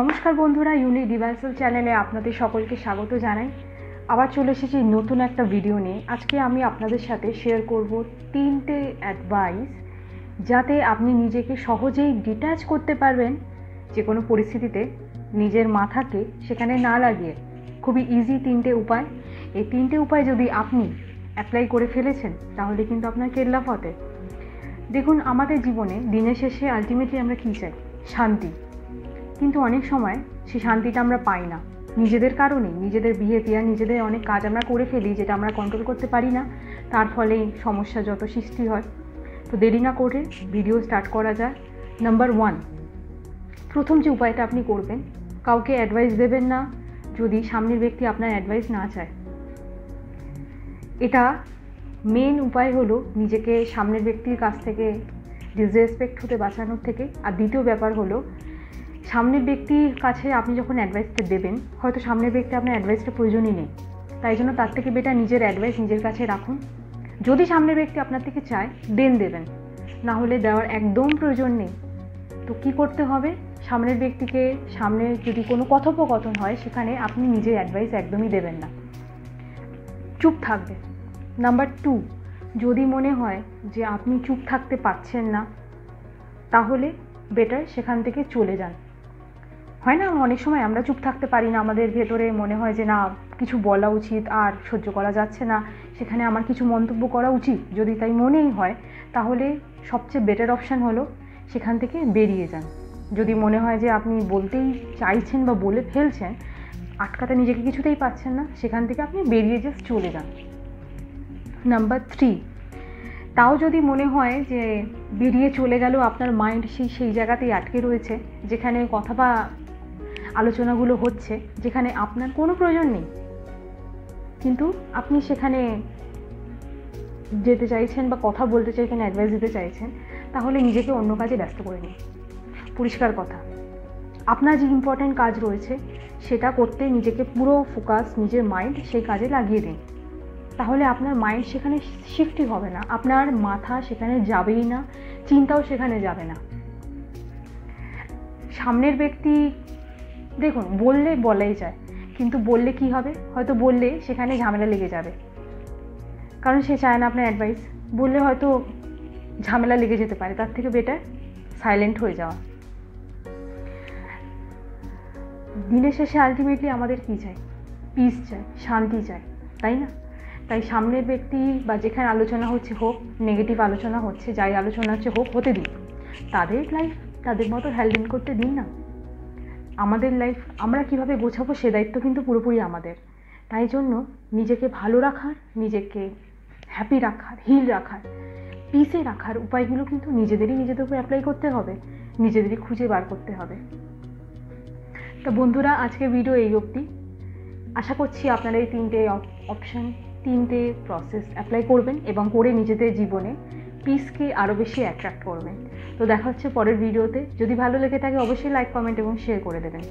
নমস্কার বন্ধুরা, ইউনিক ডিভাইসেল চ্যানেলে আপনাদের সকলকে স্বাগত জানাই। আবার চলে এসেছি নতুন একটা ভিডিও নিয়ে। আজকে আমি আপনাদের সাথে শেয়ার করব 3টে অ্যাডভাইস, যাতে আপনি নিজেকে সহজেই ডিট্যাচ করতে পারবেন যে কোনো পরিস্থিতিতে, নিজের মাথাকে সেখানে না লাগিয়ে। খুবই ইজি 3টে উপায়। এই 3টে উপায় যদি আপনি অ্যাপ্লাই করে ফেলেছেন তাহলে কিন্তু আপনার কেল্লা ফতে। দেখুন, আমাদের জীবনে দিনের শেষে আলটিমেটলি আমরা কী চাই? শান্তি। কিন্তু অনেক সময় সেই শান্তিটা আমরা পাই না, নিজেদের কারণেই, নিজেদের বিহেভিয়ার, নিজেদের অনেক কাজ আমরা করে ফেলি যেটা আমরা কন্ট্রোল করতে পারি না। তার ফলেই সমস্যা যত সৃষ্টি হয়। তো দেরি না করে ভিডিও স্টার্ট করা যায়। নাম্বার 1, প্রথম যে উপায়টা আপনি করবেন, কাউকে অ্যাডভাইস দেবেন না যদি সামনের ব্যক্তি আপনার অ্যাডভাইস না চায়। এটা মেন উপায় হলো নিজেকে সামনের ব্যক্তির কাছ থেকে ডিসরেসপেক্ট হতে বাঁচানোর থেকে। আর দ্বিতীয় ব্যাপার হলো, সামনের ব্যক্তির কাছে আপনি যখন অ্যাডভাইসটা দেবেন, হয়তো সামনের ব্যক্তি আপনার অ্যাডভাইসটা প্রয়োজনই নেই, তাই জন্য তার থেকে বেটার নিজের অ্যাডভাইস নিজের কাছে রাখুন। যদি সামনের ব্যক্তি আপনার থেকে চায় দেন দেবেন, না হলে দেওয়ার একদম প্রয়োজন নেই। তো কি করতে হবে? সামনের ব্যক্তিকে, সামনে যদি কোনো কথোপকথন হয় সেখানে আপনি নিজের অ্যাডভাইস একদমই দেবেন না, চুপ থাকবেন। নাম্বার 2, যদি মনে হয় যে আপনি চুপ থাকতে পারছেন না, তাহলে বেটার সেখান থেকে চলে যান। হয় না, অনেক সময় আমরা চুপ থাকতে পারি না, আমাদের ভেতরে মনে হয় যে না, কিছু বলা উচিত, আর সহ্য করা যাচ্ছে না, সেখানে আমার কিছু মন্তব্য করা উচিত। যদি তাই মনেই হয়, তাহলে সবচেয়ে বেটার অপশান হলো সেখান থেকে বেরিয়ে যান। যদি মনে হয় যে আপনি বলতেই চাইছেন বা বলে ফেলছেন, আটকাতে নিজেকে কিছুতেই পাচ্ছেন না, সেখান থেকে আপনি বেরিয়ে জাস্ট চলে যান। নাম্বার 3, তাও যদি মনে হয় যে বেরিয়ে চলে গেলেও আপনার মাইন্ড সেই জায়গাতেই আটকে রয়েছে, যেখানে কথা বা আলোচনাগুলো হচ্ছে, যেখানে আপনার কোনো প্রয়োজন নেই, কিন্তু আপনি সেখানে যেতে চাইছেন বা কথা বলতে চাইছেন, অ্যাডভাইস দিতে চাইছেন, তাহলে নিজেকে অন্য কাজে ব্যস্ত করে নিন। পরিষ্কার কথা, আপনার যে ইম্পর্ট্যান্ট কাজ রয়েছে সেটা করতে নিজেকে পুরো ফোকাস, নিজের মাইন্ড সেই কাজে লাগিয়ে দিন। তাহলে আপনার মাইন্ড সেখানে শিফটই হবে না, আপনার মাথা সেখানে যাবেই না, চিন্তাও সেখানে যাবে না। সামনের ব্যক্তি, দেখুন, বললে বলাই যায়, কিন্তু বললে কি হবে? হয়তো বললে সেখানে ঝামেলা লেগে যাবে, কারণ সে চায় না আপনার অ্যাডভাইস। বললে হয়তো ঝামেলা লেগে যেতে পারে, তার থেকে বেটার সাইলেন্ট হয়ে যাওয়া। দিনের শেষে আলটিমেটলি আমাদের কী চাই? পিস চাই, শান্তি চাই, তাই না? তাই সামনের ব্যক্তি বা যেখানে আলোচনা হচ্ছে হোক, নেগেটিভ আলোচনা হচ্ছে, যাই আলোচনা হচ্ছে হোক, হতে দিন। তাদের লাইফ তাদের মতো হ্যান্ডেল করতে দিন না। আমাদের লাইফ আমরা কিভাবে গোছাবো সে দায়িত্ব কিন্তু পুরোপুরি আমাদের। তাই জন্য নিজেকে ভালো রাখার, নিজেকে হ্যাপি রাখার, হিল রাখার, পিসে রাখার উপায়গুলো কিন্তু নিজেদের উপর অ্যাপ্লাই করতে হবে, নিজেদেরই খুঁজে বার করতে হবে। তো বন্ধুরা, আজকের ভিডিও এই অবধি। আশা করছি আপনারা এই 3টে অপশান, 3টে প্রসেস অ্যাপ্লাই করবেন এবং করে নিজেদের জীবনে পিসকে আরও বেশি অ্যাট্রাক্ট করবেন। তো দেখা হচ্ছে পরের ভিডিওতে। যদি ভালো লেগে থাকে অবশ্যই লাইক, কমেন্ট এবং শেয়ার করে দেবেন।